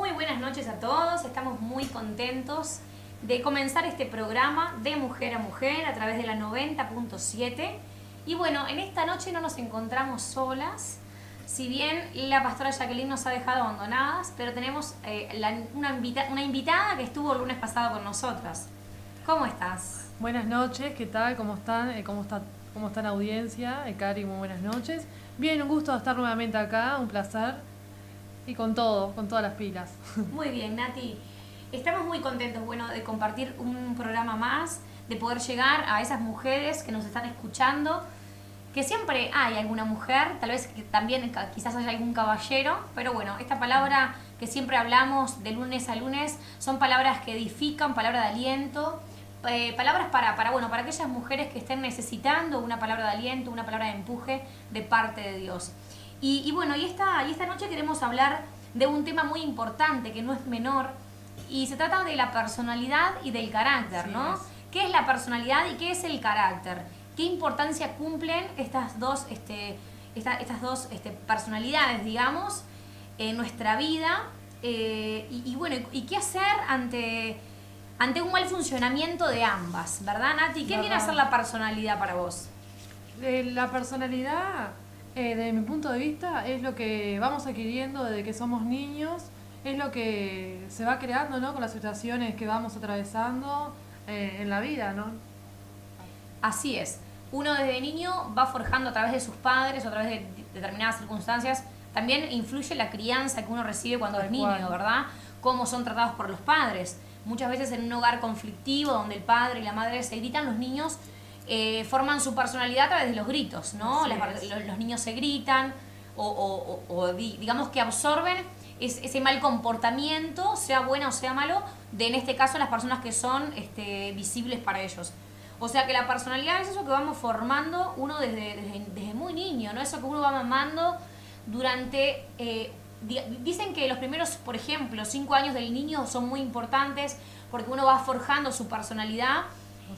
Muy buenas noches a todos, estamos muy contentos de comenzar este programa de Mujer a Mujer a través de la 90.7. Y bueno, en esta noche no nos encontramos solas, si bien la pastora Jacqueline nos ha dejado abandonadas, pero tenemos una invitada que estuvo el lunes pasado con nosotras. ¿Cómo estás? Buenas noches, ¿qué tal? ¿Cómo están? ¿Cómo está la audiencia? Cari, muy buenas noches. Bien, un gusto estar nuevamente acá, un placer. Y con todas las pilas. Muy bien, Nati. Estamos muy contentos, bueno, de compartir un programa más, de poder llegar a esas mujeres que nos están escuchando, que siempre hay alguna mujer, tal vez que también quizás haya algún caballero, pero bueno, esta palabra que siempre hablamos de lunes a lunes son palabras que edifican, palabras de aliento, palabras para aquellas mujeres que estén necesitando una palabra de aliento, una palabra de empuje de parte de Dios. Y esta noche queremos hablar de un tema muy importante que no es menor y se trata de la personalidad y del carácter, ¿no? ¿Qué es la personalidad y qué es el carácter? ¿Qué importancia cumplen estas dos personalidades, digamos, en nuestra vida? ¿Y qué hacer ante un mal funcionamiento de ambas, verdad, Nati? ¿Qué viene a ser la personalidad para vos? La personalidad, desde mi punto de vista, es lo que vamos adquiriendo desde que somos niños, es lo que se va creando, ¿no?, con las situaciones que vamos atravesando en la vida, ¿no? Así es. Uno desde niño va forjando a través de sus padres o a través de determinadas circunstancias. También influye la crianza que uno recibe cuando es niño, ¿verdad? Cómo son tratados por los padres. Muchas veces en un hogar conflictivo donde el padre y la madre se gritan, los niños forman su personalidad a través de los gritos, ¿no? Los niños se gritan digamos que absorben ese mal comportamiento, sea bueno o sea malo, de en este caso las personas que son visibles para ellos. O sea que la personalidad es eso que vamos formando uno desde muy niño, ¿no? Eso que uno va mamando durante... dicen que los primeros, por ejemplo, 5 años del niño son muy importantes porque uno va forjando su personalidad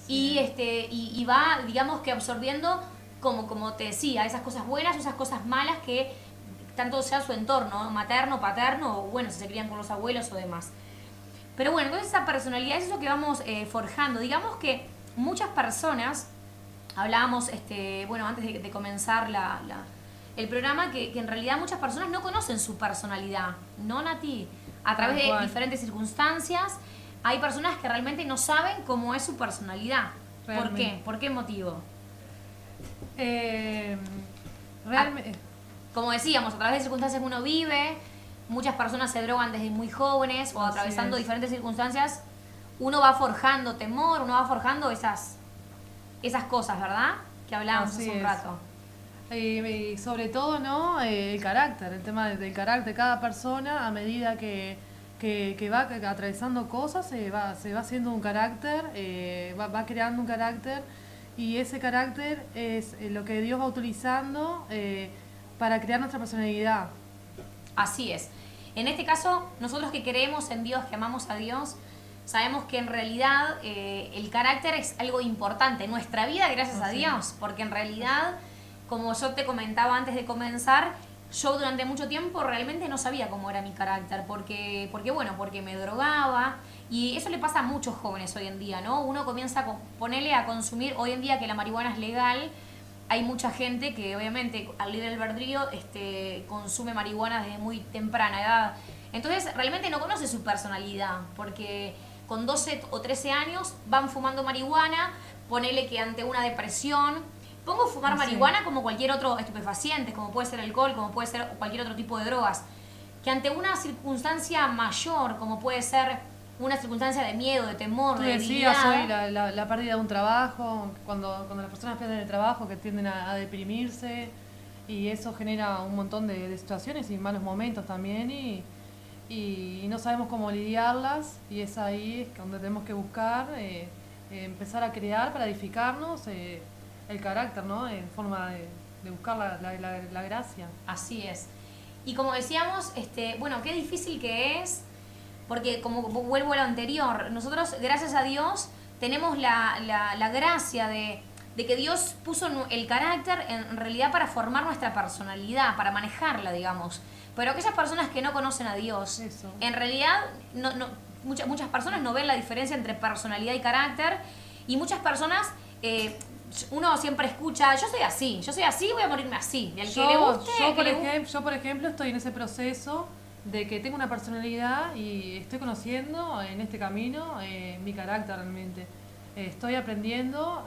y va, digamos que absorbiendo, como te decía, esas cosas buenas, esas cosas malas que tanto sea su entorno, materno, paterno, o bueno, si se crían con los abuelos o demás. Pero bueno, entonces esa personalidad es eso que vamos forjando. Digamos que muchas personas, hablábamos antes de comenzar el programa, que en realidad muchas personas no conocen su personalidad, ¿no, Nati? A través de diferentes circunstancias, hay personas que realmente no saben cómo es su personalidad. ¿Por qué? ¿Por qué motivo? Realmente... Como decíamos, a través de circunstancias que uno vive, muchas personas se drogan desde muy jóvenes o atravesando diferentes circunstancias, uno va forjando temor, uno va forjando esas cosas, ¿verdad? Que hablábamos hace un rato. Y sobre todo, ¿no?, el carácter, el tema del carácter de cada persona, a medida que va atravesando cosas, se va haciendo un carácter, va creando un carácter, y ese carácter es lo que Dios va utilizando para crear nuestra personalidad. Así es. En este caso, nosotros que creemos en Dios, que amamos a Dios, sabemos que en realidad el carácter es algo importante en nuestra vida, gracias a Dios, porque en realidad, como yo te comentaba antes de comenzar, yo durante mucho tiempo realmente no sabía cómo era mi carácter, porque me drogaba, y eso le pasa a muchos jóvenes hoy en día, ¿no? Uno comienza a ponerle a consumir, hoy en día que la marihuana es legal, hay mucha gente que obviamente al libre albedrío consume marihuana desde muy temprana edad. Entonces realmente no conoce su personalidad, porque con 12 o 13 años van fumando marihuana, ponele que ante una depresión, pongo fumar marihuana como cualquier otro estupefaciente, como puede ser alcohol, como puede ser cualquier otro tipo de drogas, que ante una circunstancia mayor, como puede ser una circunstancia de miedo, de temor, de debilidad. Tú decías hoy la pérdida de un trabajo, cuando las personas pierden el trabajo, que tienden a deprimirse, y eso genera un montón de situaciones y malos momentos también, y no sabemos cómo lidiarlas, y es ahí donde tenemos que buscar, empezar a crear para edificarnos el carácter, ¿no?, en forma de buscar la gracia. Así es. Y como decíamos, qué difícil que es, porque como vuelvo a lo anterior, nosotros, gracias a Dios, tenemos la gracia de que Dios puso el carácter en realidad para formar nuestra personalidad, para manejarla, digamos. Pero aquellas personas que no conocen a Dios, en realidad muchas personas no ven la diferencia entre personalidad y carácter, y muchas personas, uno siempre escucha, yo soy así, voy a morirme así. Y al que le guste, yo, por ejemplo, estoy en ese proceso de que tengo una personalidad y estoy conociendo en este camino mi carácter realmente. Estoy aprendiendo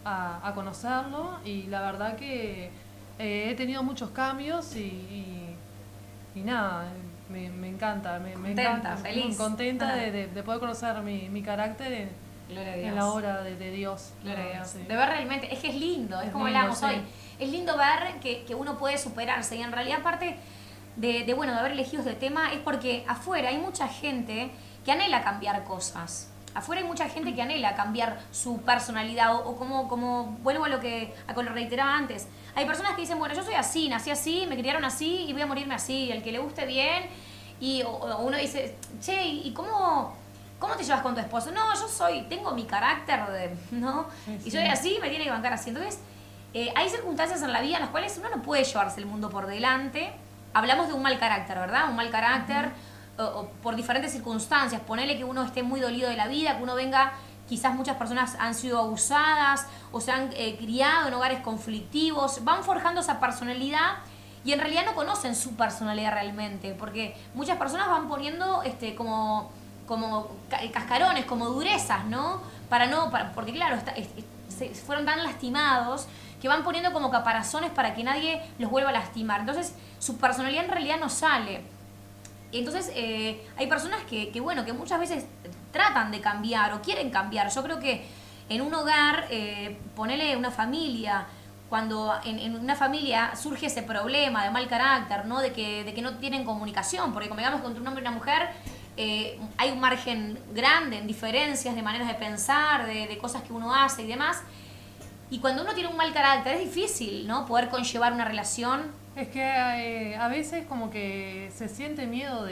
a conocerlo, y la verdad que he tenido muchos cambios y nada, me encanta, me encanta, feliz. Contenta de poder conocer mi carácter en la obra de Dios. Gloria a Dios. Sí. De ver realmente, es que es lindo, es como hablábamos sí. hoy. Es lindo ver que uno puede superarse, y en realidad parte de haber elegido este tema es porque afuera hay mucha gente que anhela cambiar cosas. Afuera hay mucha gente que anhela cambiar su personalidad, o como vuelvo a lo que reiteraba antes. Hay personas que dicen, bueno, yo soy así, nací así, me criaron así y voy a morirme así, el que le guste bien. O uno dice, che, ¿y cómo te llevas con tu esposo? No, tengo mi carácter, ¿no? Sí. Y soy así, me tiene que bancar así. Entonces, hay circunstancias en la vida en las cuales uno no puede llevarse el mundo por delante. Hablamos de un mal carácter, ¿verdad? Un mal carácter, o por diferentes circunstancias. Ponele que uno esté muy dolido de la vida, que uno venga, quizás muchas personas han sido abusadas o se han criado en hogares conflictivos, van forjando esa personalidad y en realidad no conocen su personalidad realmente, porque muchas personas van poniendo como cascarones, como durezas, ¿no? Porque claro, se fueron tan lastimados que van poniendo como caparazones para que nadie los vuelva a lastimar. Entonces, su personalidad en realidad no sale. Entonces, hay personas que muchas veces tratan de cambiar o quieren cambiar. Yo creo que en un hogar, ponele una familia, cuando en una familia surge ese problema de mal carácter, ¿no? De que no tienen comunicación, porque como digamos entre un hombre y una mujer, hay un margen grande en diferencias de maneras de pensar, de cosas que uno hace y demás. Y cuando uno tiene un mal carácter es difícil, ¿no? Poder conllevar una relación. Es que a veces como que se siente miedo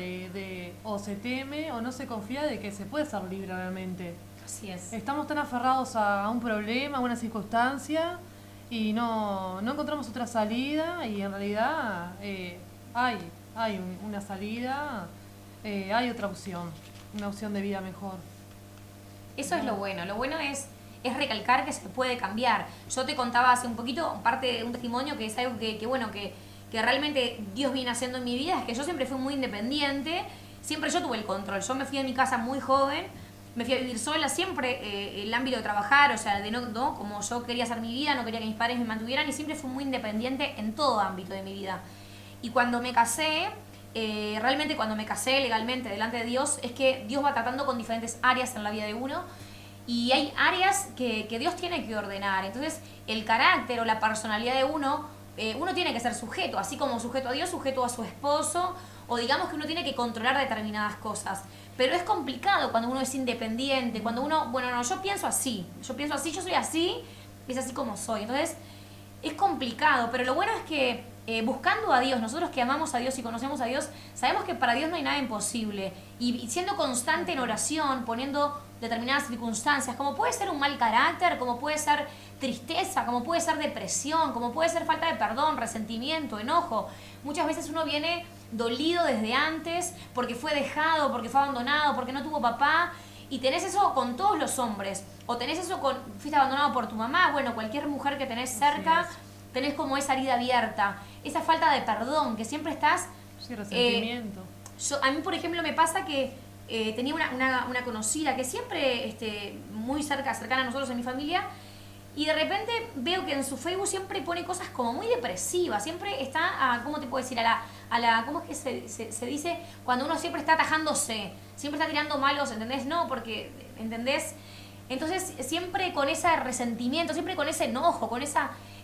o se teme o no se confía de que se puede ser libre realmente. Así es. Estamos tan aferrados a un problema, a una circunstancia, y no encontramos otra salida, y en realidad hay una salida, hay otra opción, una opción de vida mejor. Eso es lo bueno. Lo bueno es recalcar que se puede cambiar. Yo te contaba hace un poquito parte de un testimonio que es algo que realmente Dios viene haciendo en mi vida, es que yo siempre fui muy independiente, siempre yo tuve el control. Yo me fui de mi casa muy joven, me fui a vivir sola, siempre el ámbito de trabajar, o sea, no como yo quería hacer mi vida, no quería que mis padres me mantuvieran, y siempre fui muy independiente en todo ámbito de mi vida. Y cuando me casé, realmente cuando me casé legalmente delante de Dios, es que Dios va tratando con diferentes áreas en la vida de uno, y hay áreas que Dios tiene que ordenar. Entonces, el carácter o la personalidad de uno tiene que ser sujeto, así como sujeto a Dios, sujeto a su esposo, o digamos que uno tiene que controlar determinadas cosas. Pero es complicado cuando uno es independiente, cuando uno, yo pienso así, yo soy así, es así como soy. Entonces, es complicado, pero lo bueno es que buscando a Dios, nosotros que amamos a Dios y conocemos a Dios, sabemos que para Dios no hay nada imposible. Y siendo constante en oración, poniendo determinadas circunstancias, como puede ser un mal carácter, como puede ser tristeza, como puede ser depresión, como puede ser falta de perdón, resentimiento, enojo. Muchas veces uno viene dolido desde antes porque fue dejado, porque fue abandonado, porque no tuvo papá, y tenés eso con todos los hombres, o tenés eso fuiste abandonado por tu mamá, cualquier mujer que tenés cerca, tenés como esa herida abierta, esa falta de perdón, que siempre estás... Sí, resentimiento. A mí, por ejemplo, me pasa que tenía una conocida que siempre muy cercana a nosotros en mi familia, y de repente veo que en su Facebook siempre pone cosas como muy depresivas, siempre está, ¿cómo te puedo decir? ¿Cómo es que se dice? Cuando uno siempre está atajándose, siempre está tirando malos, ¿entendés? No, porque, ¿entendés? Entonces, siempre con ese resentimiento, siempre con ese enojo,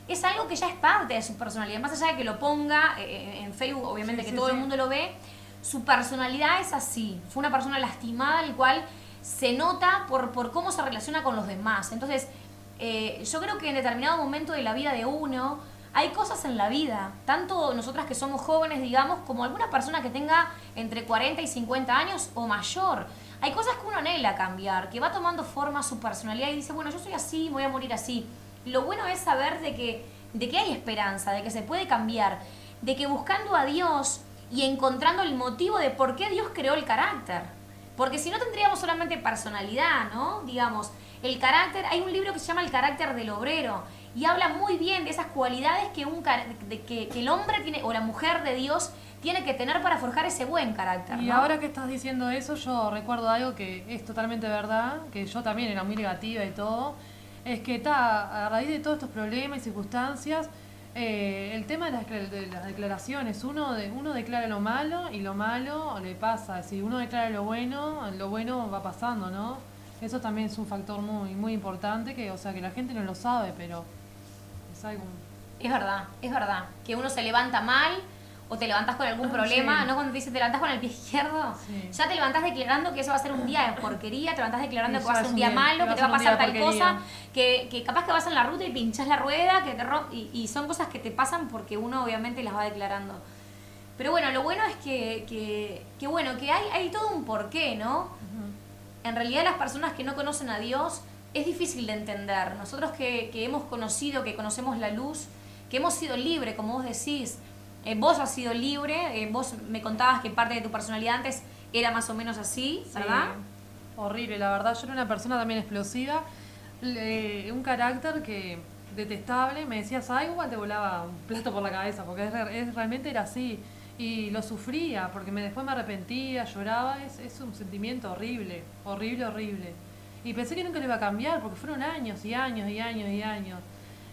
es algo que ya es parte de su personalidad, más allá de que lo ponga en Facebook, obviamente que todo el mundo lo ve, su personalidad es así. Fue una persona lastimada, el cual se nota por cómo se relaciona con los demás. Entonces, yo creo que en determinado momento de la vida de uno, hay cosas en la vida, tanto nosotras que somos jóvenes, digamos, como alguna persona que tenga entre 40 y 50 años o mayor. Hay cosas que uno anhela cambiar, que va tomando forma su personalidad y dice, yo soy así, voy a morir así. Lo bueno es saber de que hay esperanza, de que se puede cambiar. de que buscando a Dios y encontrando el motivo de por qué Dios creó el carácter. Porque si no tendríamos solamente personalidad, ¿no? Digamos, el carácter, hay un libro que se llama El carácter del obrero y habla muy bien de esas cualidades que, que el hombre tiene, o la mujer de Dios tiene que tener para forjar ese buen carácter, ¿no? Y ahora que estás diciendo eso, yo recuerdo algo que es totalmente verdad, que yo también era muy negativa y todo, es que a raíz de todos estos problemas y circunstancias, el tema de las declaraciones, uno declara lo malo y lo malo le pasa. Si uno declara lo bueno va pasando, ¿no? Eso también es un factor muy, muy importante, que, o sea, que la gente no lo sabe, pero es algo... Es verdad. Que uno se levanta mal o te levantás con algún problema, sí. ¿no? Cuando te dicen te levantás con el pie izquierdo, Sí. ya te levantás declarando que eso va a ser un día de porquería, te levantás declarando Sí, que va a ya ser es un día malo, que te va a pasar tal porquería. cosa, que capaz que vas en la ruta y pinchás la rueda, que y son cosas que te pasan porque uno obviamente las va declarando. Pero bueno, lo bueno es que hay todo un porqué, ¿no? Ujú. En realidad las personas que no conocen a Dios es difícil de entender. Nosotros que hemos conocido, que conocemos la luz, que hemos sido libres, como vos decís, vos has sido libre, vos me contabas que parte de tu personalidad antes era más o menos así, ¿verdad? Sí, horrible, la verdad. Yo era una persona también explosiva, un carácter que detestable. Me decías algo, te volaba un plato por la cabeza, porque realmente era así. Y lo sufría, porque después me arrepentía, lloraba. Es un sentimiento horrible, horrible, horrible. Y pensé que nunca lo iba a cambiar, porque fueron años y años y años y años.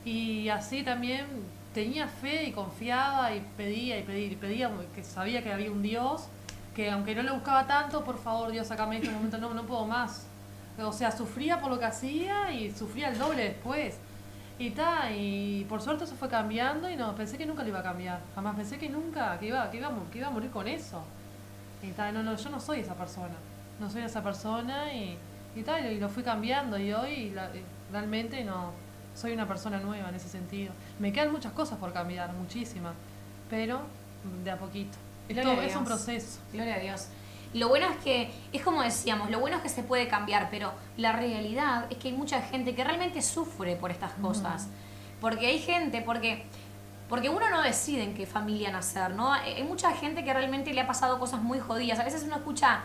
Y así también tenía fe y confiaba y pedía que sabía que había un Dios, que aunque no le buscaba tanto, por favor Dios, sacame esto, en este momento no puedo más. O sea, sufría por lo que hacía y sufría el doble después. Y por suerte eso fue cambiando y no, pensé que nunca lo iba a cambiar. Jamás pensé que nunca, que iba a morir con eso. Yo no soy esa persona. No soy esa persona y lo fui cambiando y hoy realmente no soy una persona nueva en ese sentido. Me quedan muchas cosas por cambiar, muchísimas, pero de a poquito. Gloria a Es un Dios. proceso. Gloria a Dios. Lo bueno es que, es como decíamos, lo bueno es que se puede cambiar, pero la realidad es que hay mucha gente que realmente sufre por estas cosas. Porque hay gente, porque uno no decide en qué familia nacer, ¿no? Hay mucha gente que realmente le ha pasado cosas muy jodidas. A veces uno escucha,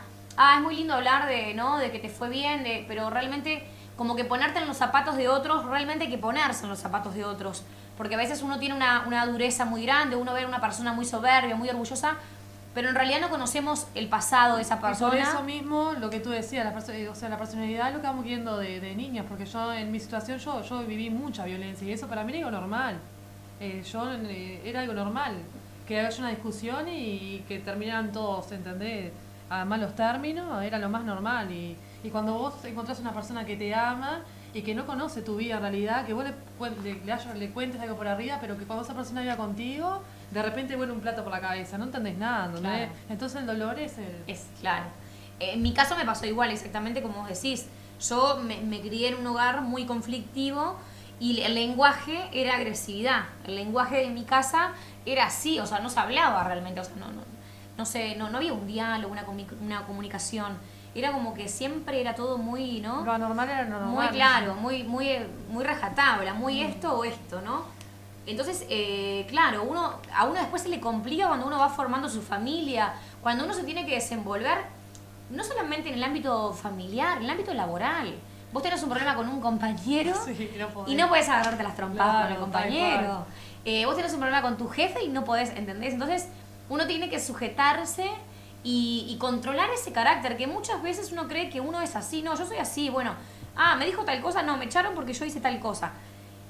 es muy lindo hablar de, ¿no? De que te fue bien, pero realmente como que ponerte en los zapatos de otros, realmente hay que ponerse en los zapatos de otros. Porque a veces uno tiene una dureza muy grande, uno ve a una persona muy soberbia, muy orgullosa, pero en realidad no conocemos el pasado de esa persona. Y por eso mismo, lo que tú decías, la personalidad es lo que vamos viendo de niños, porque yo en mi situación yo viví mucha violencia y eso para mí era algo normal. Era algo normal, que haya una discusión y que terminaran todos, ¿entendés? A malos términos, era lo más normal. Y cuando vos encontrás una persona que te ama y que no conoce tu vida en realidad, que vos le cuentes algo por arriba, pero que cuando esa persona viva contigo, de repente vuelve un plato por la cabeza, no entendés nada, ¿no? Claro. Entonces el dolor es Claro. En mi caso me pasó igual, exactamente como vos decís. Yo me crié en un hogar muy conflictivo y el lenguaje era agresividad. El lenguaje de mi casa era así, o sea, no se hablaba realmente, o sea, no había un diálogo, una comunicación. Era como que siempre era todo muy, ¿no? Lo anormal era lo normal. Muy claro, muy rajatabla, muy esto o esto, ¿no? Entonces, claro, a uno después se le complica cuando uno va formando su familia, cuando uno se tiene que desenvolver, no solamente en el ámbito familiar, en el ámbito laboral. Vos tenés un problema con un compañero Sí, no podés. y no podés agarrarte las trompadas Claro, con el tal compañero. Vos tenés un problema con tu jefe y no podés, ¿entendés? Entonces, uno tiene que sujetarse y controlar ese carácter, que muchas veces uno cree que uno es así. No, yo soy así, bueno, me dijo tal cosa, no, me echaron porque yo hice tal cosa.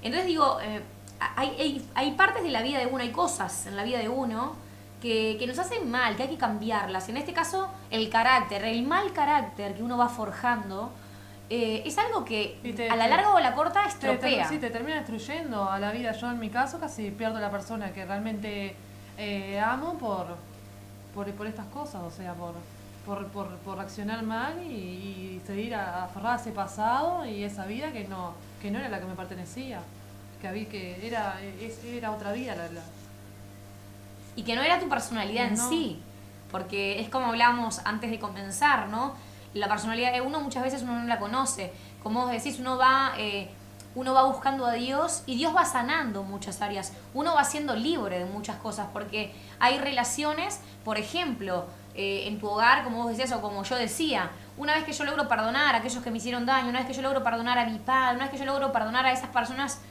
Entonces digo, hay partes de la vida de uno, hay cosas en la vida de uno que nos hacen mal, que hay que cambiarlas. En este caso, el carácter, el mal carácter que uno va forjando, es algo que a la larga o a la corta estropea. Sí, te termina destruyendo a la vida. Yo en mi caso casi pierdo a la persona que realmente amo por estas cosas, o sea, por reaccionar mal y seguir aferrada a ese pasado y esa vida que no era la que me pertenecía, que era otra vida Y que no era tu personalidad en sí, porque es como hablábamos antes de comenzar, ¿no? La personalidad de uno muchas veces uno no la conoce. Como vos decís, uno va uno va buscando a Dios y Dios va sanando muchas áreas. Uno va siendo libre de muchas cosas porque hay relaciones, por ejemplo, en tu hogar, como vos decías o como yo decía, una vez que yo logro perdonar a aquellos que me hicieron daño, una vez que yo logro perdonar a mi padre, una vez que yo logro perdonar a esas personas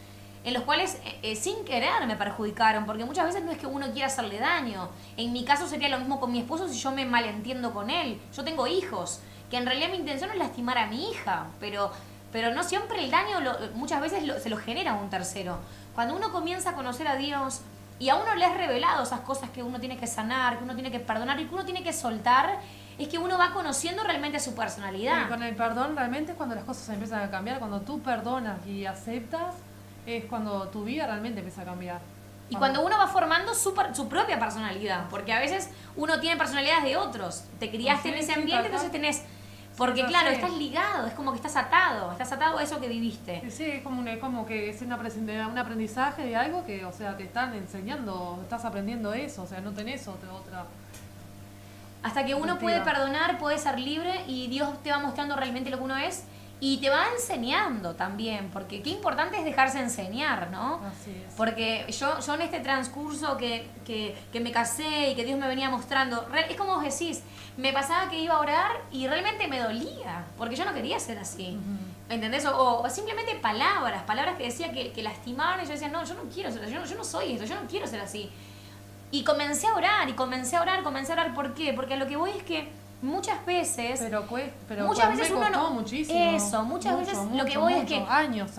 en los cuales sin querer me perjudicaron, porque muchas veces no es que uno quiera hacerle daño. En mi caso sería lo mismo con mi esposo si yo me malentiendo con él. Yo tengo hijos, que en realidad mi intención es lastimar a mi hija, pero no siempre el daño muchas veces se lo genera un tercero. Cuando uno comienza a conocer a Dios y a uno le es revelado esas cosas que uno tiene que sanar, que uno tiene que perdonar y que uno tiene que soltar, es que uno va conociendo realmente su personalidad. Y con el perdón realmente es cuando las cosas empiezan a cambiar, cuando tú perdonas y aceptas, es cuando tu vida realmente empieza a cambiar. Y cuando uno va formando su propia personalidad, porque a veces uno tiene personalidades de otros. Te criaste en ese ambiente, entonces tenés... Porque claro, estás ligado, es como que estás atado a eso que viviste. Sí, es como que es un aprendizaje de algo que, o sea, te están enseñando, estás aprendiendo eso, o sea, no tenés otra. Hasta que uno puede perdonar, puede ser libre y Dios te va mostrando realmente lo que uno es y te va enseñando también, porque qué importante es dejarse enseñar, ¿no? Así es. Porque yo en este transcurso que me casé y que Dios me venía mostrando, es como vos decís, me pasaba que iba a orar y realmente me dolía, porque yo no quería ser así. ¿Me entendés? O simplemente palabras que decía que lastimaban y yo decía, no, yo no quiero ser así, yo no soy esto, yo no quiero ser así. Y comencé a orar, ¿por qué? Porque a lo que voy es que muchas veces... Pero muchas veces uno no... muchísimo. Eso, muchas veces lo que voy es que... Años.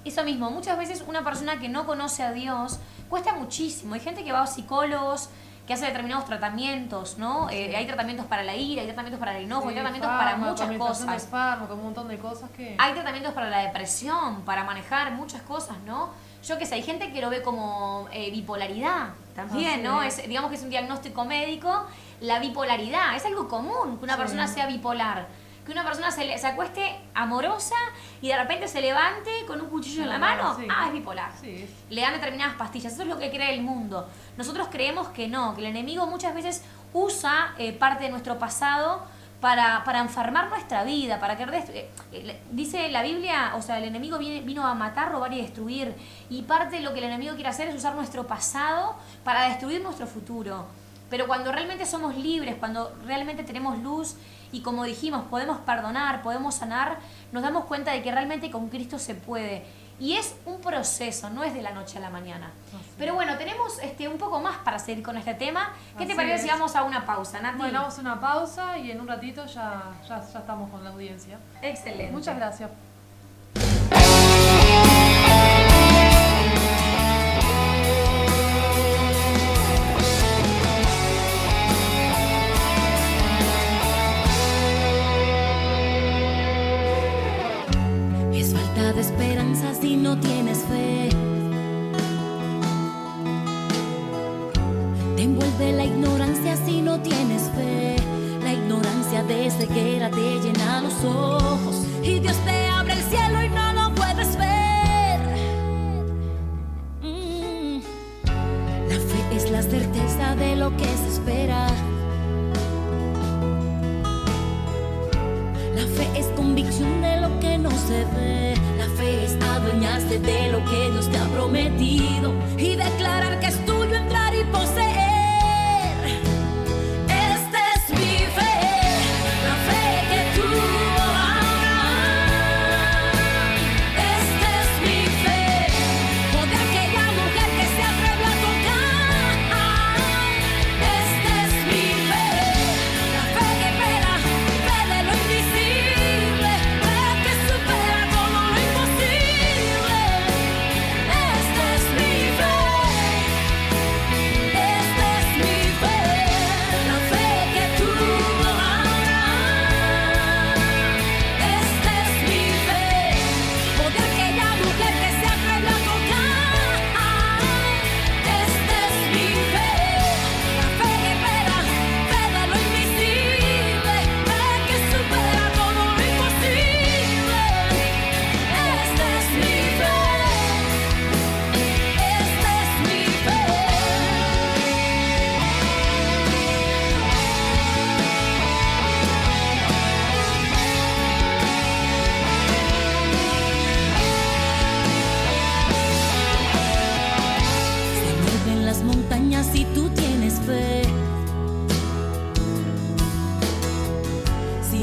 Eso mismo, muchas veces una persona que no conoce a Dios cuesta muchísimo. Hay gente que va a psicólogos, que hace determinados tratamientos, ¿no? Hay tratamientos para la ira, hay tratamientos para el enojo, hay tratamientos para muchas cosas. Un montón de cosas que... Hay tratamientos para la depresión, para manejar muchas cosas, ¿no? Yo qué sé, hay gente que lo ve como bipolaridad también, ¿no? Digamos que es un diagnóstico médico. La bipolaridad, es algo común que una persona sea bipolar. Que una persona se acueste amorosa y de repente se levante con un cuchillo en la mano. Es bipolar. Sí. Le dan determinadas pastillas. Eso es lo que cree el mundo. Nosotros creemos que no, que el enemigo muchas veces usa parte de nuestro pasado para enfermar nuestra vida, para que dice la Biblia, o sea, el enemigo vino a matar, robar y destruir. Y parte de lo que el enemigo quiere hacer es usar nuestro pasado para destruir nuestro futuro. Pero cuando realmente somos libres, cuando realmente tenemos luz y como dijimos, podemos perdonar, podemos sanar, nos damos cuenta de que realmente con Cristo se puede. Y es un proceso, no es de la noche a la mañana. Pero bueno, tenemos un poco más para seguir con este tema. ¿Qué te parece si vamos a una pausa, Nati? Bueno, vamos a una pausa y en un ratito ya estamos con la audiencia. Excelente. Muchas gracias. De esperanza si no tienes fe, te envuelve la ignorancia si no tienes fe. La ignorancia de ceguera te llena los ojos y Dios te abre el cielo y no lo puedes ver. La fe es la certeza de lo que se espera. La fe es convicción de lo que no se ve. La fe es adueñarse de lo que Dios te ha prometido y declarar que es tuyo entrar y poseer. Esta es mi fe, la fe que tuvo Abraham. Esta es mi fe, o de aquella mujer que se atrevió a tocar. Esta es mi fe, la fe que espera, fe de lo invisible, fe que supera todo lo imposible. Esta es mi fe.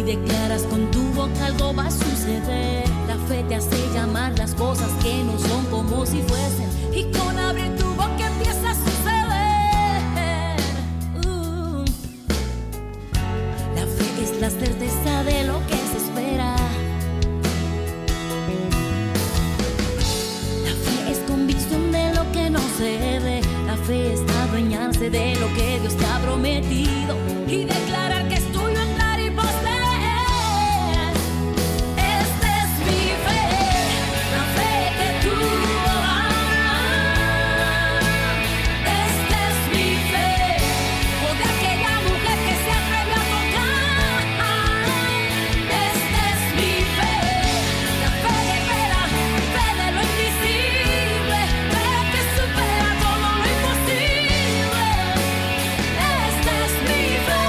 declaras con tu boca algo va a suceder. La fe te hace llamar las cosas que no son como si fuesen, y con abrir tu boca empieza a suceder. La fe es la certeza de lo que se espera. La fe es convicción de lo que no se ve. La fe es adueñarse de lo que Dios te ha prometido y declarar que es tuyo entrar y poseer. Esta es mi fe, la fe que tuvo Abraham. Esta es mi fe, o de aquella mujer que se atrevió a tocar. Esta es mi fe, la fe guerrera, fe de lo invisible, fe que supera todo lo imposible. Esta es mi fe,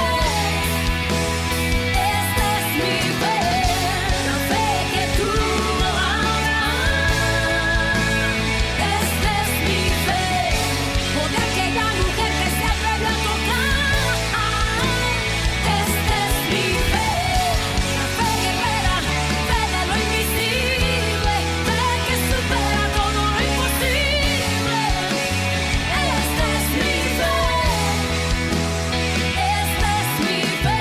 esta es mi fe, la fe que tuvo Abraham. Esta es mi fe, o de aquella mujer que se atrevió a tocar. Esta es mi fe, la fe guerrera, fe de lo invisible, fe que supera todo lo imposible. Esta es mi fe, esta es mi fe.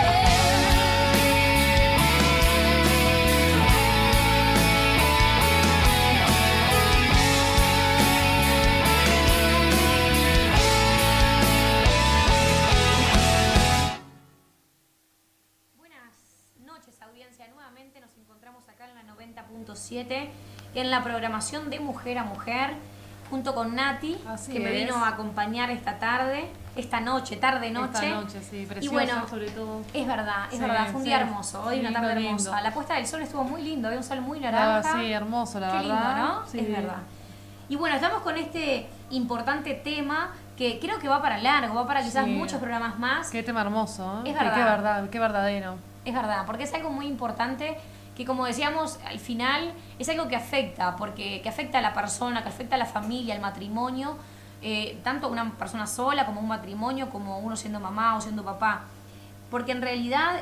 Buenas noches, audiencia. Nuevamente nos encontramos acá en la 90.7 en la programación de Mujer a Mujer, junto con Nati, Así que me es. vino a acompañar esta tarde, esta noche, tarde-noche. Esta noche, sí, preciosa, Y bueno, sobre todo. es verdad, Sí, fue un sí. día hermoso, hoy una Lindo, tarde lindo. hermosa. La puesta del sol estuvo muy lindo, había un sol muy Ah, naranja. sí, hermoso, la Qué verdad. lindo, ¿no? Sí. Es verdad. Y bueno, estamos con este importante tema que creo que va para largo, va para quizás Sí. muchos programas más. Qué tema hermoso, ¿eh? Es verdad. Qué verdad, qué verdadero. Es verdad, porque es algo muy importante que, como decíamos, al final es algo que afecta, porque que afecta a la persona, que afecta a la familia, al matrimonio, tanto una persona sola como un matrimonio, como uno siendo mamá o siendo papá. Porque en realidad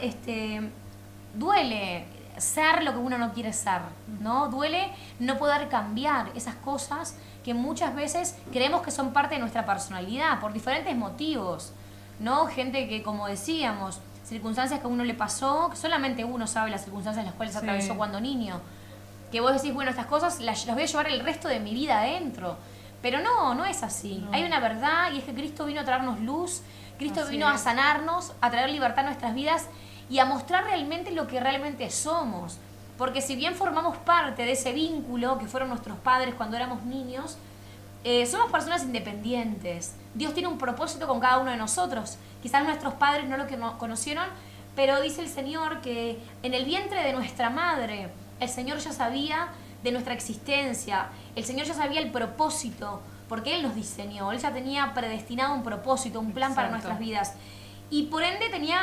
duele ser lo que uno no quiere ser, ¿no? Duele no poder cambiar esas cosas que muchas veces creemos que son parte de nuestra personalidad, por diferentes motivos, ¿no? Gente que, como decíamos, circunstancias que a uno le pasó, que solamente uno sabe las circunstancias las cuales Sí. atravesó cuando niño. Que vos decís, bueno, estas cosas las voy a llevar el resto de mi vida adentro. Pero no es así. No. Hay una verdad y es que Cristo vino a traernos luz, Cristo Así vino a es. sanarnos, a traer libertad a nuestras vidas y a mostrar realmente lo que realmente somos. Porque si bien formamos parte de ese vínculo que fueron nuestros padres cuando éramos niños, somos personas independientes. Dios tiene un propósito con cada uno de nosotros. Quizás nuestros padres no lo conocieron, pero dice el Señor que en el vientre de nuestra madre, el Señor ya sabía de nuestra existencia, el Señor ya sabía el propósito, porque Él nos diseñó, Él ya tenía predestinado un propósito, un plan para Exacto. nuestras vidas. Y por ende tenía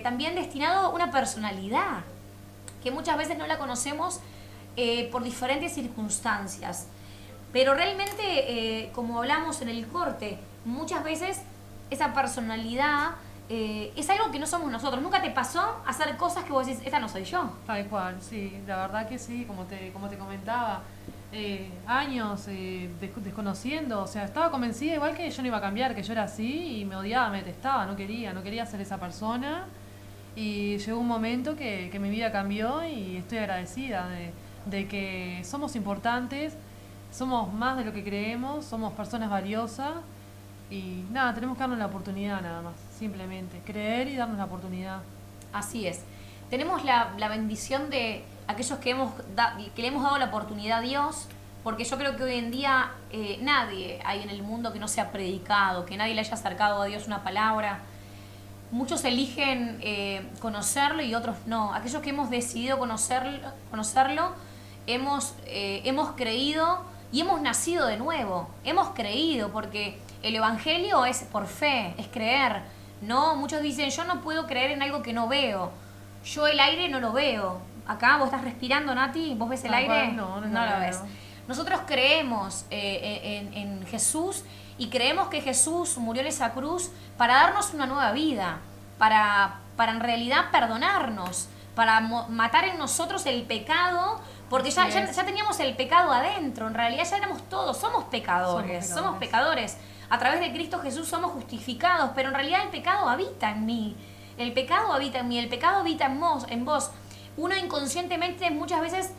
también destinado una personalidad, que muchas veces no la conocemos por diferentes circunstancias. Pero realmente, como hablamos en el corte, muchas veces esa personalidad es algo que no somos nosotros. Nunca te pasó hacer cosas que vos decís, esta no soy yo. Tal cual, sí, la verdad que sí, como te comentaba, años desconociendo, o sea, estaba convencida igual que yo no iba a cambiar, que yo era así y me odiaba, me detestaba, no quería ser esa persona y llegó un momento que mi vida cambió y estoy agradecida de que somos importantes, somos más de lo que creemos, somos personas valiosas y nada, tenemos que darnos la oportunidad nada más, simplemente, creer y darnos la oportunidad. Así es. Tenemos la bendición de aquellos que le hemos dado la oportunidad a Dios, porque yo creo que hoy en día nadie hay en el mundo que no sea predicado, que nadie le haya acercado a Dios una palabra. Muchos eligen conocerlo y otros no. Aquellos que hemos decidido conocerlo hemos creído y hemos nacido de nuevo. Hemos creído porque el Evangelio es por fe, es creer. No, muchos dicen, yo no puedo creer en algo que no veo. Yo el aire no lo veo. Acá vos estás respirando, Nati, ¿vos ves el Tal aire? cual, no lo lo veo. ves. Nosotros creemos en Jesús y creemos que Jesús murió en esa cruz para darnos una nueva vida, para en realidad perdonarnos, para matar en nosotros el pecado, porque ya teníamos el pecado adentro, en realidad ya éramos todos, somos pecadores. A través de Cristo Jesús somos justificados, pero en realidad el pecado habita en mí. El pecado habita en mí, el pecado habita en vos. Uno inconscientemente muchas veces,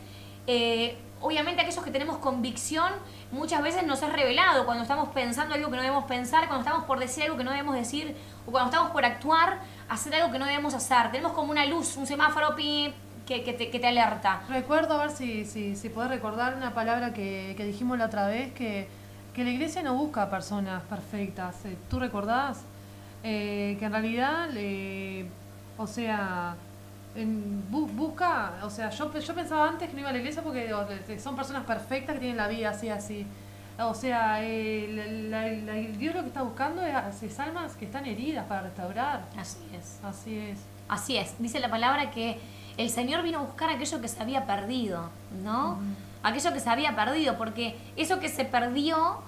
obviamente aquellos que tenemos convicción, muchas veces nos es revelado cuando estamos pensando algo que no debemos pensar, cuando estamos por decir algo que no debemos decir, o cuando estamos por actuar, hacer algo que no debemos hacer. Tenemos como una luz, un semáforo que te alerta. Recuerdo, a ver si podés recordar una palabra que dijimos la otra vez, que la iglesia no busca personas perfectas. ¿Tú recordás? Que en realidad, busca, yo pensaba antes que no iba a la iglesia porque son personas perfectas que tienen la vida así. O sea, Dios lo que está buscando es almas que están heridas para restaurar. Así es. Dice la palabra que el Señor vino a buscar aquello que se había perdido, ¿no? Aquello que se había perdido, porque eso que se perdió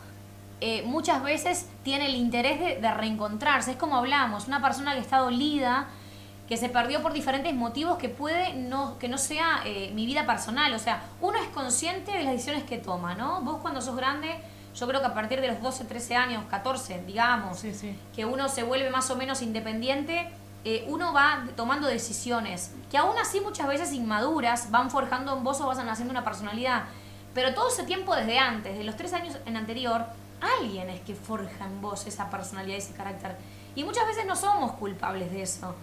muchas veces tiene el interés de reencontrarse. Es como hablamos, una persona que está dolida, que se perdió por diferentes motivos, que no sea mi vida personal. O sea, uno es consciente de las decisiones que toma, ¿no? Vos cuando sos grande, yo creo que a partir de los 12, 13 años, 14, digamos, que uno se vuelve más o menos independiente, uno va tomando decisiones que aún así muchas veces inmaduras van forjando en vos o van haciendo una personalidad. Pero todo ese tiempo desde antes, de los 3 años en anterior, alguien es que forja en vos esa personalidad, ese carácter. Y muchas veces no somos culpables de eso.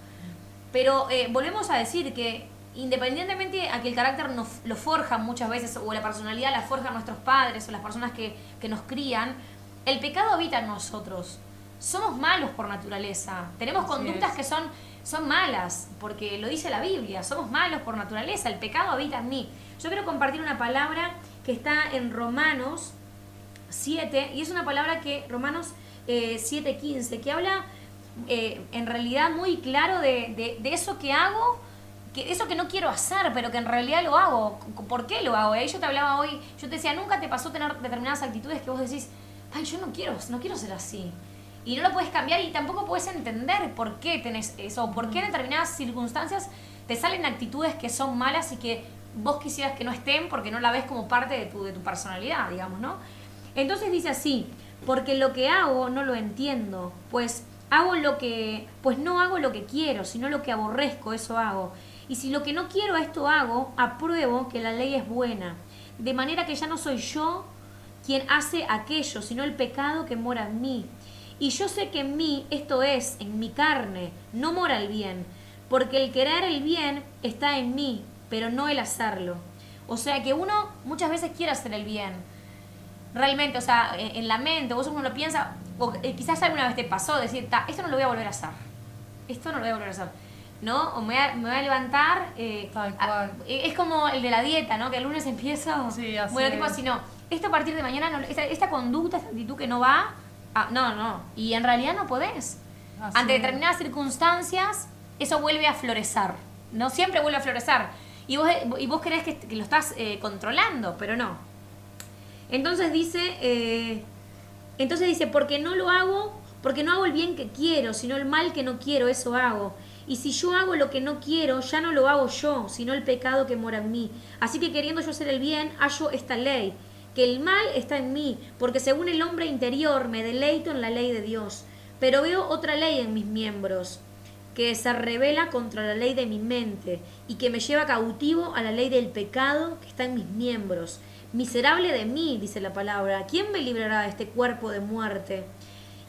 Pero volvemos a decir que independientemente a que el carácter lo forjan muchas veces, o la personalidad la forjan nuestros padres o las personas que nos crían, el pecado habita en nosotros. Somos malos por naturaleza. Tenemos conductas que son malas, porque lo dice la Biblia. Somos malos por naturaleza. El pecado habita en mí. Yo quiero compartir una palabra que está en Romanos 7, y es una palabra que Romanos 7:15, que habla en realidad muy claro de eso que hago, eso que no quiero hacer, pero que en realidad lo hago. ¿Por qué lo hago? Yo te hablaba hoy, yo te decía, ¿nunca te pasó tener determinadas actitudes que vos decís, ay, yo no quiero ser así? Y no lo puedes cambiar y tampoco puedes entender por qué tenés eso, o por qué en determinadas circunstancias te salen actitudes que son malas y que vos quisieras que no estén porque no la ves como parte de tu personalidad, digamos, ¿no? Entonces dice así, porque lo que hago no lo entiendo, pues no hago lo que quiero, sino lo que aborrezco, eso hago. Y si lo que no quiero esto hago, apruebo que la ley es buena. De manera que ya no soy yo quien hace aquello, sino el pecado que mora en mí. Y yo sé que en mí, esto es, en mi carne, no mora el bien, porque el querer el bien está en mí, pero no el hacerlo. O sea que uno muchas veces quiere hacer el bien. Realmente, o sea, en la mente, vos uno lo piensa, o quizás alguna vez te pasó decir, esto no lo voy a volver a hacer. Esto no lo voy a volver a hacer. ¿No? O me voy a levantar. Tal cual. Es como el de la dieta, ¿no? Que el lunes empiezo. Sí, así bueno, tipo así, no. Esto a partir de mañana, no, esta conducta, esta actitud que no va. No. Y en realidad no podés. Ante determinadas circunstancias, eso vuelve a florecer. No siempre vuelve a florecer. Y vos creés que lo estás controlando, pero no. Entonces dice, porque no hago el bien que quiero, sino el mal que no quiero, eso hago. Y si yo hago lo que no quiero, ya no lo hago yo, sino el pecado que mora en mí. Así que queriendo yo hacer el bien, hallo esta ley, que el mal está en mí, porque según el hombre interior me deleito en la ley de Dios. Pero veo otra ley en mis miembros, que se rebela contra la ley de mi mente, y que me lleva cautivo a la ley del pecado que está en mis miembros. Miserable de mí, dice la palabra, ¿quién me librará de este cuerpo de muerte?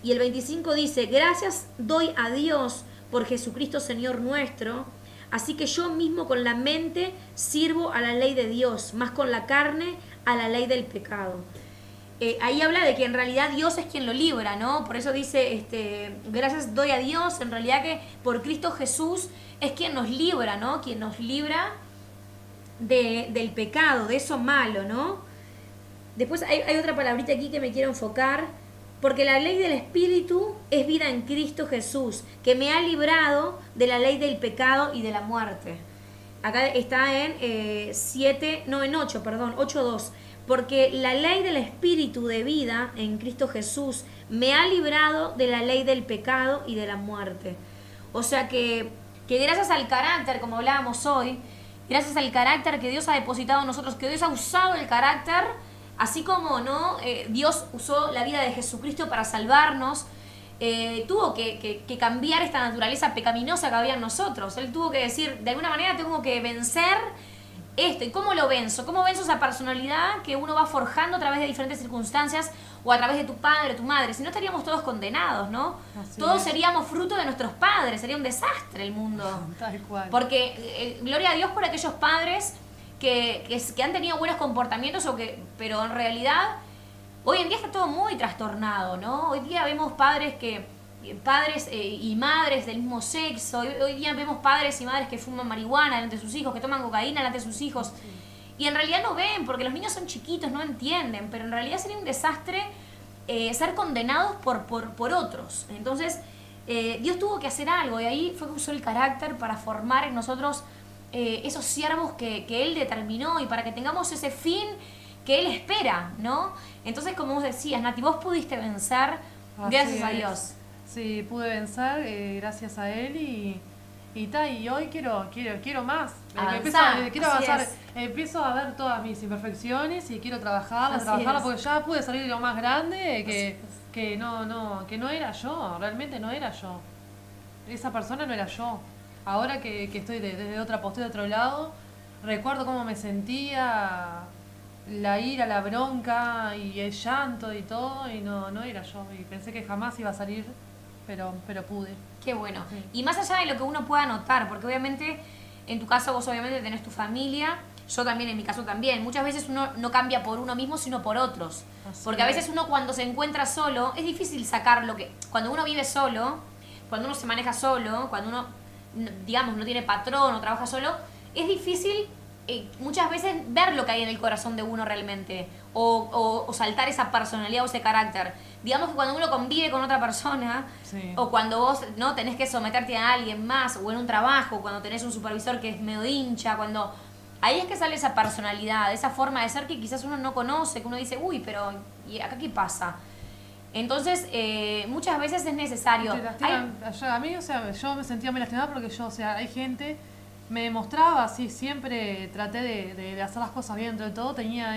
Y el 25 dice, gracias doy a Dios por Jesucristo Señor nuestro, así que yo mismo con la mente sirvo a la ley de Dios, más con la carne a la ley del pecado. Ahí habla de que en realidad Dios es quien lo libra, ¿no? Por eso dice, gracias doy a Dios, en realidad que por Cristo Jesús es quien nos libra, ¿no? Quien nos libra del pecado, de eso malo, ¿no? Después hay otra palabrita aquí que me quiero enfocar, porque la ley del Espíritu es vida en Cristo Jesús, que me ha librado de la ley del pecado y de la muerte. Acá está en 8:2, porque la ley del Espíritu de vida en Cristo Jesús me ha librado de la ley del pecado y de la muerte. O sea que que gracias al carácter, como hablábamos hoy, gracias al carácter que Dios ha depositado en nosotros, que Dios ha usado el carácter, así como ¿no? Dios usó la vida de Jesucristo para salvarnos, tuvo que cambiar esta naturaleza pecaminosa que había en nosotros. Él tuvo que decir, de alguna manera tengo que vencer esto. ¿Y cómo lo venzo? ¿Cómo venzo esa personalidad que uno va forjando a través de diferentes circunstancias o a través de tu padre, tu madre? Si no, estaríamos todos condenados, ¿no? Así Todos es. seríamos fruto de nuestros padres, sería un desastre el mundo. Tal cual. Porque gloria a Dios por aquellos padres que han tenido buenos comportamientos, pero en realidad hoy en día está todo muy trastornado, ¿no? Hoy día vemos padres y madres del mismo sexo. Hoy día vemos padres y madres que fuman marihuana delante de sus hijos, que toman cocaína delante de sus hijos. Y en realidad no ven, porque los niños son chiquitos, no entienden. Pero en realidad sería un desastre ser condenados por otros. Entonces, Dios tuvo que hacer algo. Y ahí fue que usó el carácter para formar en nosotros esos siervos que Él determinó y para que tengamos ese fin que Él espera, ¿no? Entonces, como vos decías, Nati, vos pudiste vencer gracias a Dios. Sí, pude vencer gracias a él y hoy quiero más. Avanzar, Quiero así avanzar. es. Empiezo a ver todas mis imperfecciones y quiero trabajarlas, Así es. porque ya pude salir de lo más grande que, Así es. que no era yo, realmente no era yo. Esa persona no era yo. Ahora que estoy desde otra postura, de otro lado, recuerdo cómo me sentía, la ira, la bronca y el llanto y todo, y no era yo. Y pensé que jamás iba a salir, pero pude. Qué bueno. Sí. Y más allá de lo que uno pueda notar, porque obviamente, en tu caso vos obviamente tenés tu familia, yo también en mi caso también. Muchas veces uno no cambia por uno mismo, sino por otros. Así Porque a es. veces uno cuando se encuentra solo, es difícil sacar lo que... Cuando uno vive solo, cuando uno se maneja solo, cuando uno, digamos, no tiene patrón o trabaja solo, es difícil muchas veces ver lo que hay en el corazón de uno realmente. O saltar esa personalidad o ese carácter. Digamos que cuando uno convive con otra persona, Sí. o cuando vos no tenés que someterte a alguien más, o en un trabajo, cuando tenés un supervisor que es medio hincha, cuando ahí es que sale esa personalidad, esa forma de ser que quizás uno no conoce, que uno dice, uy, pero ¿y acá qué pasa? Entonces, muchas veces es necesario. Te lastiman. A mí, o sea, yo me sentía muy lastimada porque yo, o sea, hay gente, me demostraba así, siempre traté de hacer las cosas bien dentro de todo, tenía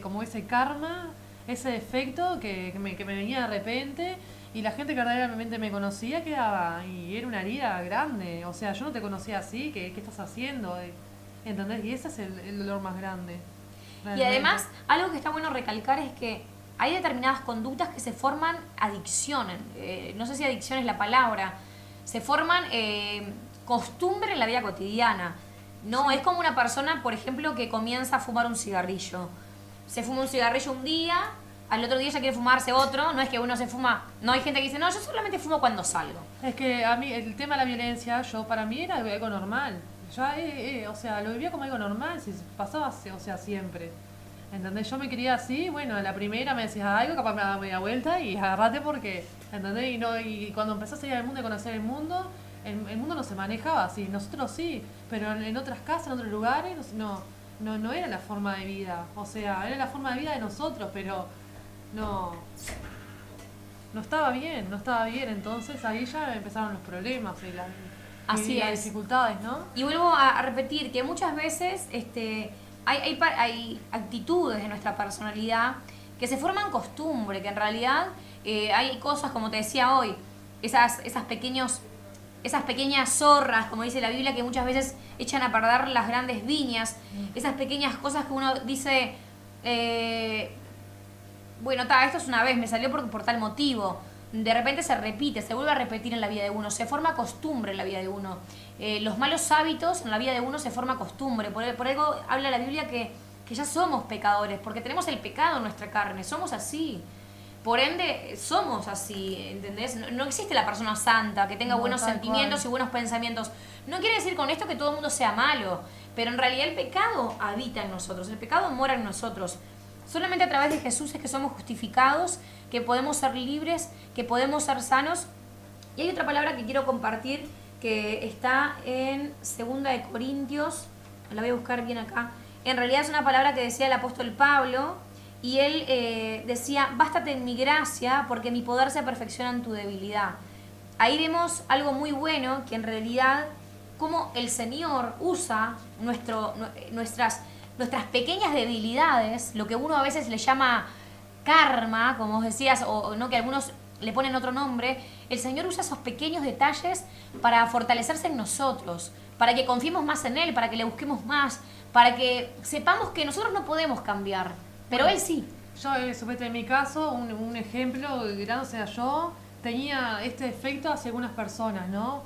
como ese karma, ese defecto que me venía de repente, y la gente que verdaderamente me conocía quedaba, y era una herida grande, o sea, yo no te conocía así, ¿qué estás haciendo? ¿Entendés? Y ese es el dolor más grande. Y realmente. además, algo que está bueno recalcar es que hay determinadas conductas que se forman adicción. No sé si adicción es la palabra. Se forman costumbre en la vida cotidiana. No, es como una persona, por ejemplo, que comienza a fumar un cigarrillo. Se fuma un cigarrillo un día, al otro día ya quiere fumarse otro. No es que uno se fuma... No, hay gente que dice, no, yo solamente fumo cuando salgo. Es que a mí el tema de la violencia, para mí era algo normal. Ya, o sea, lo vivía como algo normal, si pasaba, o sea, siempre. ¿Entendés? Yo me quería así, bueno, a la primera me decías algo, capaz me daba media vuelta y agarrate porque, ¿entendés? Y cuando empezás a ir al mundo y conocer el mundo no se manejaba así, nosotros sí, pero en otras casas, en otros lugares, no era la forma de vida. O sea, era la forma de vida de nosotros, pero no estaba bien, entonces ahí ya empezaron los problemas y Así las es. dificultades, ¿no? Y vuelvo a repetir que muchas veces hay actitudes de nuestra personalidad que se forman costumbre, que en realidad hay cosas, como te decía hoy, esas pequeñas zorras, como dice la Biblia, que muchas veces echan a perder las grandes viñas, esas pequeñas cosas que uno dice, bueno, esto es una vez, me salió por tal motivo. De repente se repite, se vuelve a repetir en la vida de uno, se forma costumbre en la vida de uno. Los malos hábitos en la vida de uno se forma costumbre. Por algo habla la Biblia que ya somos pecadores, porque tenemos el pecado en nuestra carne, somos así. Por ende, somos así, ¿entendés? No existe la persona santa que tenga buenos tal sentimientos cual. y buenos pensamientos. No quiere decir con esto que todo el mundo sea malo, pero en realidad el pecado habita en nosotros, el pecado mora en nosotros. Solamente a través de Jesús es que somos justificados, que podemos ser libres, que podemos ser sanos. Y hay otra palabra que quiero compartir que está en 2 de Corintios, la voy a buscar bien acá. En realidad es una palabra que decía el apóstol Pablo, y él decía, bástate en mi gracia, porque mi poder se perfecciona en tu debilidad. Ahí vemos algo muy bueno, que en realidad cómo el Señor usa nuestras pequeñas debilidades, lo que uno a veces le llama karma, como vos decías, o no, que algunos le ponen otro nombre. El Señor usa esos pequeños detalles para fortalecerse en nosotros, para que confiemos más en Él, para que le busquemos más, para que sepamos que nosotros no podemos cambiar, pero Él sí. Yo, suponete en mi caso, un ejemplo grande, o sea, yo tenía este defecto hacia algunas personas, ¿no?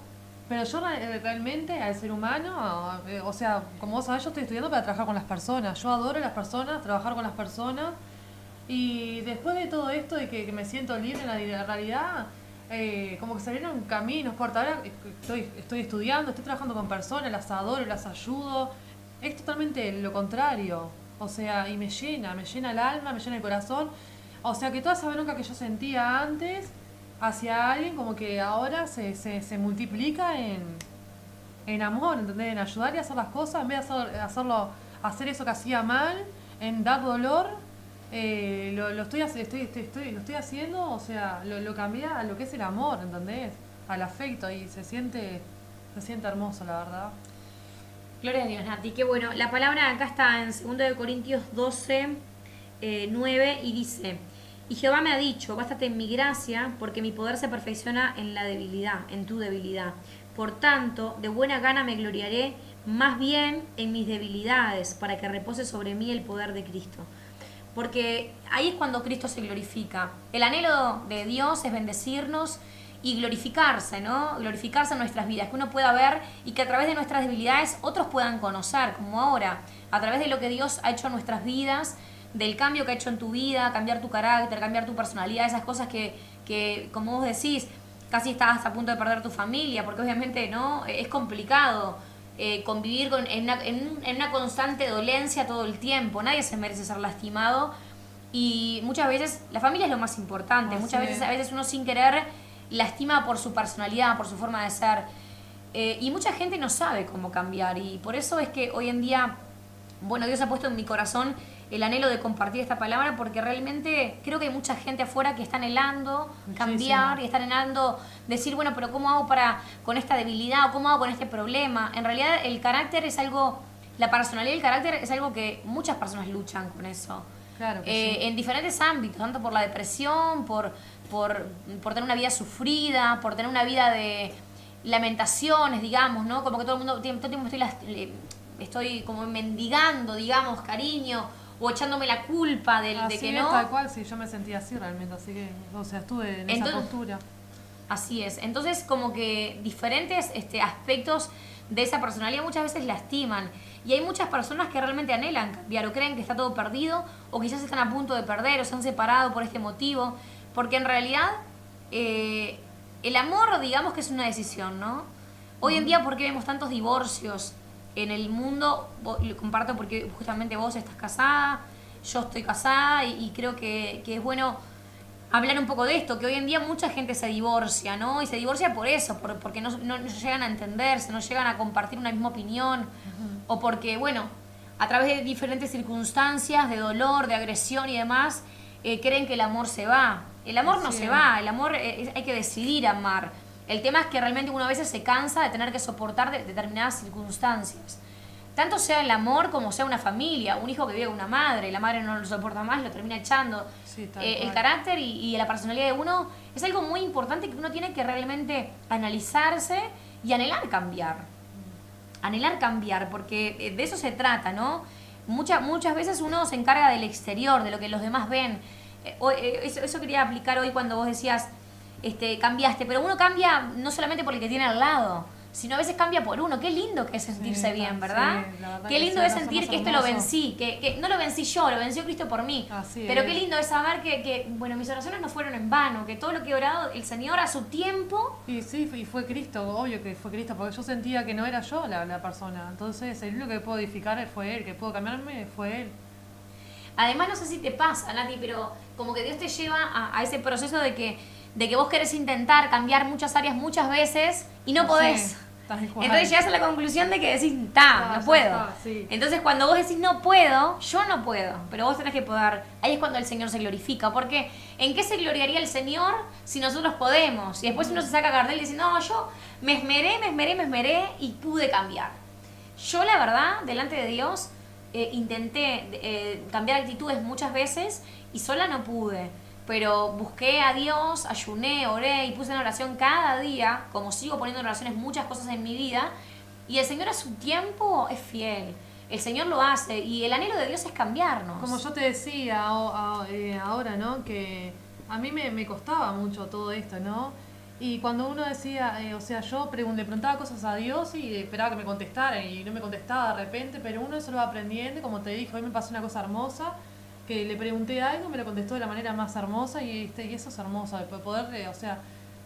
Pero yo realmente, al ser humano, o sea, como vos sabés, yo estoy estudiando para trabajar con las personas. Yo adoro las personas, trabajar con las personas. Y después de todo esto, de que me siento libre en la realidad, como que se abrieron caminos, puertas. Ahora estoy estudiando, estoy trabajando con personas, las adoro, las ayudo. Es totalmente lo contrario. O sea, y me llena el alma, me llena el corazón. O sea, que toda esa bronca que yo sentía antes hacia alguien, como que ahora se multiplica en amor, ¿entendés? En ayudar y hacer las cosas, en vez de hacer eso que hacía mal, en dar dolor, lo estoy haciendo, o sea, lo cambié a lo que es el amor, ¿entendés? Al afecto, y se siente hermoso, la verdad. Gloria a Dios, Nati. Qué bueno. La palabra acá está en 2 de Corintios 12, 9, y dice: y Jehová me ha dicho, bástate en mi gracia, porque mi poder se perfecciona en la debilidad, en tu debilidad. Por tanto, de buena gana me gloriaré más bien en mis debilidades, para que repose sobre mí el poder de Cristo. Porque ahí es cuando Cristo se glorifica. El anhelo de Dios es bendecirnos y glorificarse, ¿no? Glorificarse en nuestras vidas, que uno pueda ver y que a través de nuestras debilidades otros puedan conocer, como ahora, a través de lo que Dios ha hecho en nuestras vidas, del cambio que ha hecho en tu vida, cambiar tu carácter, cambiar tu personalidad, esas cosas que como vos decís, casi estás a punto de perder tu familia, porque obviamente no es complicado convivir en una constante dolencia todo el tiempo. Nadie se merece ser lastimado, y muchas veces la familia es lo más importante. Muchas veces, a veces uno sin querer lastima por su personalidad, por su forma de ser, y mucha gente no sabe cómo cambiar, y por eso es que hoy en día, bueno, Dios ha puesto en mi corazón el anhelo de compartir esta palabra, porque realmente creo que hay mucha gente afuera que está anhelando cambiar y está anhelando decir, bueno, pero ¿cómo hago con esta debilidad, o cómo hago con este problema? En realidad el carácter es algo, la personalidad y el carácter es algo que muchas personas luchan con eso. Claro que sí. En diferentes ámbitos, tanto por la depresión, por tener una vida sufrida, por tener una vida de lamentaciones, digamos, ¿no? Como que todo el tiempo estoy como mendigando, digamos, cariño, o echándome la culpa de que no. Tal cual, sí, yo me sentía así realmente, así que, o sea, estuve en esa postura. Así es. Entonces, como que diferentes aspectos de esa personalidad muchas veces lastiman. Y hay muchas personas que realmente anhelan cambiar, o creen que está todo perdido, o quizás están a punto de perder, o se han separado por este motivo. Porque en realidad, el amor, digamos que es una decisión, ¿no? Hoy en día, ¿por qué vemos tantos divorcios en el mundo? Lo comparto porque justamente vos estás casada, yo estoy casada, y creo que es bueno hablar un poco de esto, que hoy en día mucha gente se divorcia, ¿no? Y se divorcia por eso, porque no llegan a entenderse, no llegan a compartir una misma opinión, o porque, bueno, a través de diferentes circunstancias, de dolor, de agresión y demás, creen que el amor se va. El amor no se va, el amor hay que decidir amar. El tema es que realmente uno a veces se cansa de tener que soportar determinadas circunstancias. Tanto sea el amor como sea una familia, un hijo que vive con una madre, la madre no lo soporta más, lo termina echando. Sí, el carácter y la personalidad de uno es algo muy importante que uno tiene que realmente analizarse y anhelar cambiar. Anhelar cambiar, porque de eso se trata, ¿no? Muchas veces uno se encarga del exterior, de lo que los demás ven. Eso quería aplicar hoy cuando vos decías, cambiaste, pero uno cambia no solamente por el que tiene al lado, sino a veces cambia por uno. Qué lindo que es sentirse bien, ¿verdad? Sí, qué lindo es sentir que esto lo vencí, que no lo vencí yo, lo venció Cristo por mí. Pero qué lindo es saber que, bueno, mis oraciones no fueron en vano, que todo lo que he orado el Señor a su tiempo. Y sí, y fue Cristo, obvio que fue Cristo, porque yo sentía que no era yo la persona. Entonces, el único que puedo edificar fue Él, que puedo cambiarme fue Él. Además, no sé si te pasa, Nati, pero como que Dios te lleva a ese proceso de que vos querés intentar cambiar muchas áreas muchas veces y no podés. Tal cual. Entonces llegas a la conclusión de que decís, no ya puedo. está, sí. Entonces cuando vos decís no puedo, yo no puedo, pero vos tenés que poder. Ahí es cuando el Señor se glorifica, porque ¿en qué se gloriaría el Señor si nosotros podemos? Y después uno se saca cartel y dice, no, yo me esmeré y pude cambiar. Yo la verdad, delante de Dios, intenté cambiar actitudes muchas veces y sola no pude. Pero busqué a Dios, ayuné, oré y puse en oración cada día, como sigo poniendo en oraciones muchas cosas en mi vida, y el Señor a su tiempo es fiel. El Señor lo hace y el anhelo de Dios es cambiarnos. Como yo te decía ahora, ¿no? Que a mí me costaba mucho todo esto, ¿no? Y cuando uno decía, o sea, yo le preguntaba cosas a Dios y esperaba que me contestara y no me contestaba de repente, pero uno eso lo va aprendiendo, como te dije, hoy me pasó una cosa hermosa, que le pregunté algo, me lo contestó de la manera más hermosa y eso es hermoso, de poder, o sea,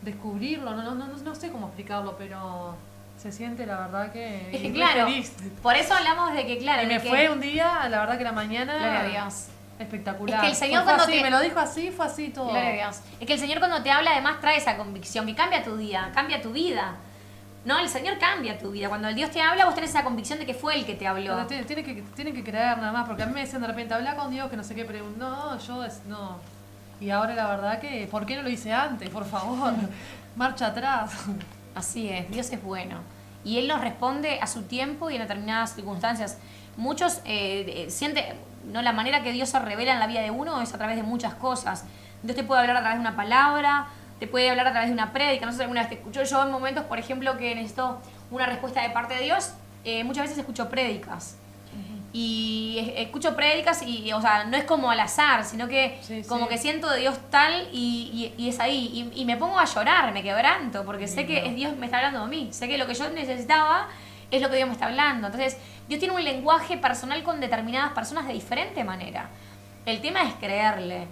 descubrirlo, no sé cómo explicarlo, pero se siente la verdad que... Es que muy claro, feliz. por eso hablamos de que claro... Y me fue un día, la verdad que la mañana... Gloria a Dios. Espectacular. Es que el Señor fue cuando así, te... me lo dijo así, fue así todo. Gloria a Dios. Es que el Señor cuando te habla además trae esa convicción que cambia tu día, cambia tu vida. No, el Señor cambia tu vida. Cuando el Dios te habla, vos tenés esa convicción de que fue el que te habló. Pero tienen que creer nada más, porque a mí me decían de repente, habla con Dios, que no sé qué, pero no, no. Y ahora la verdad que, ¿por qué no lo hice antes? Por favor, marcha atrás. Así es, Dios es bueno. Y Él nos responde a su tiempo y en determinadas circunstancias. Muchos sienten, no, la manera que Dios se revela en la vida de uno es a través de muchas cosas. Dios te puede hablar a través de una palabra, te puede hablar a través de una prédica. No sé si alguna vez te escuchó. Yo en momentos, por ejemplo, que necesito una respuesta de parte de Dios, muchas veces escucho prédicas. Y escucho prédicas y, o sea, no es como al azar, sino que como que siento de Dios tal y es ahí. Y me pongo a llorar, me quebranto, porque sé que es Dios me está hablando de mí. Sé que lo que yo necesitaba es lo que Dios me está hablando. Entonces, Dios tiene un lenguaje personal con determinadas personas de diferente manera. El tema es creerle.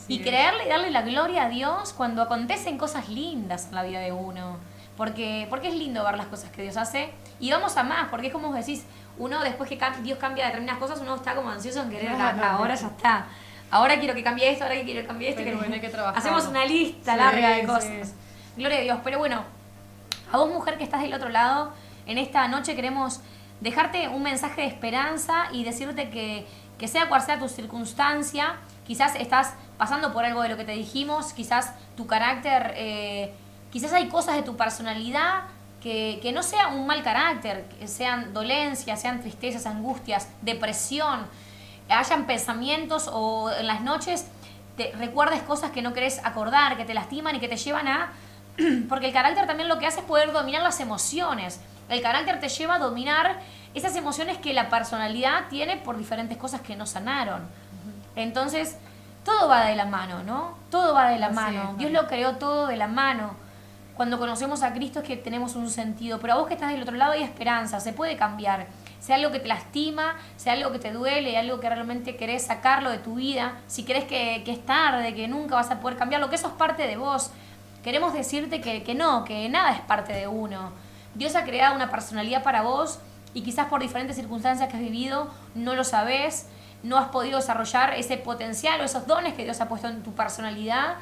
Y creerle y darle la gloria a Dios cuando acontecen cosas lindas en la vida de uno. Porque es lindo ver las cosas que Dios hace. Y vamos a más, porque es como vos decís, uno después que Dios cambia determinadas cosas, uno está como ansioso en querer, ahora ya está. Ahora quiero que cambie esto, ahora quiero que cambie esto. Pero bueno, hay que trabajar. Hacemos una lista larga de cosas. Gloria a Dios. Pero bueno, a vos mujer que estás del otro lado, en esta noche queremos dejarte un mensaje de esperanza y decirte que sea cual sea tu circunstancia, quizás estás pasando por algo de lo que te dijimos, quizás tu carácter, quizás hay cosas de tu personalidad que no sea un mal carácter, que sean dolencias, sean tristezas, angustias, depresión, hayan pensamientos o en las noches te recuerdes cosas que no querés acordar, que te lastiman y que te llevan a... Porque el carácter también lo que hace es poder dominar las emociones. El carácter te lleva a dominar esas emociones que la personalidad tiene por diferentes cosas que no sanaron. Entonces, todo va de la mano, ¿no? Todo va de la mano. Dios lo creó todo de la mano. Cuando conocemos a Cristo es que tenemos un sentido. Pero a vos que estás del otro lado hay esperanza, se puede cambiar. Sea algo que te lastima, sea algo que te duele, algo que realmente querés sacarlo de tu vida. Si crees que es tarde, que nunca vas a poder cambiarlo, que eso es parte de vos. Queremos decirte que no, que nada es parte de uno. Dios ha creado una personalidad para vos y quizás por diferentes circunstancias que has vivido no lo sabés, no has podido desarrollar ese potencial o esos dones que Dios ha puesto en tu personalidad.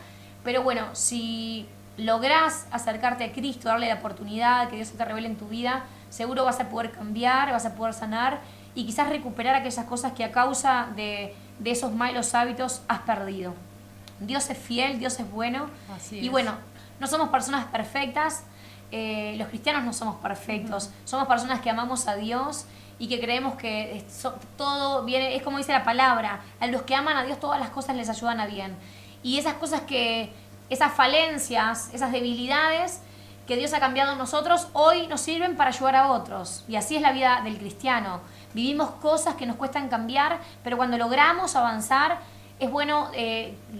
Pero bueno, si lográs acercarte a Cristo, darle la oportunidad, que Dios se te revele en tu vida, seguro vas a poder cambiar, vas a poder sanar y quizás recuperar aquellas cosas que a causa de esos malos hábitos has perdido. Dios es fiel, Dios es bueno. Así y es. bueno, no somos personas perfectas, los cristianos no somos perfectos, somos personas que amamos a Dios y que creemos que todo viene, es como dice la palabra, a los que aman a Dios todas las cosas les ayudan a bien. Y esas cosas esas falencias, esas debilidades que Dios ha cambiado en nosotros, hoy nos sirven para ayudar a otros. Y así es la vida del cristiano. Vivimos cosas que nos cuestan cambiar, pero cuando logramos avanzar, es bueno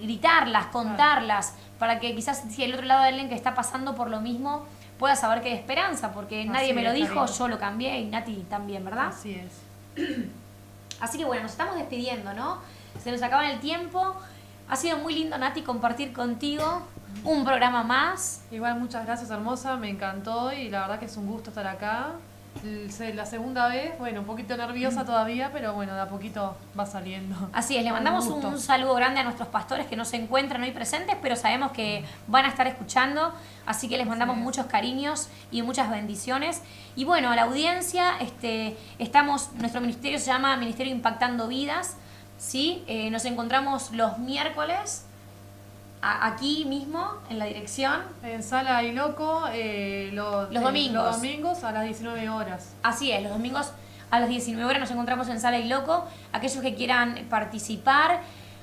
gritarlas, contarlas, para que quizás si el otro lado de alguien que está pasando por lo mismo pueda saber que hay esperanza, porque nadie me lo dijo, Karina. yo lo cambié y Nati también, ¿verdad? Así es. Así que bueno, nos estamos despidiendo, ¿no? Se nos acaba el tiempo. Ha sido muy lindo, Nati, compartir contigo un programa más. Igual muchas gracias, hermosa, me encantó y la verdad que es un gusto estar acá La segunda vez, bueno, un poquito nerviosa todavía, pero bueno, de a poquito va saliendo. Así es, le Con mandamos gusto. un saludo grande a nuestros pastores que no se encuentran hoy presentes, pero sabemos que van a estar escuchando, así que les mandamos Así es. muchos cariños y muchas bendiciones. Y bueno, a la audiencia, nuestro ministerio se llama Ministerio Impactando Vidas, ¿sí? Nos encontramos los miércoles aquí mismo, en la dirección. En Sala y Loco, Los domingos. Los domingos a las 19 horas. Así es, los domingos a las 19 horas nos encontramos en Sala y Loco. Aquellos que quieran participar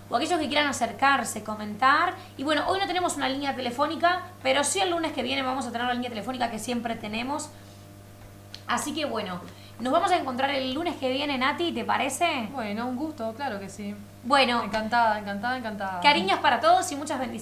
o aquellos que quieran acercarse, comentar. Y bueno, hoy no tenemos una línea telefónica, pero sí el lunes que viene vamos a tener la línea telefónica que siempre tenemos. Así que bueno, nos vamos a encontrar el lunes que viene, Nati, ¿te parece? Bueno, un gusto, claro que sí. Bueno, Encantada, encantada, encantada. cariños para todos y muchas bendiciones.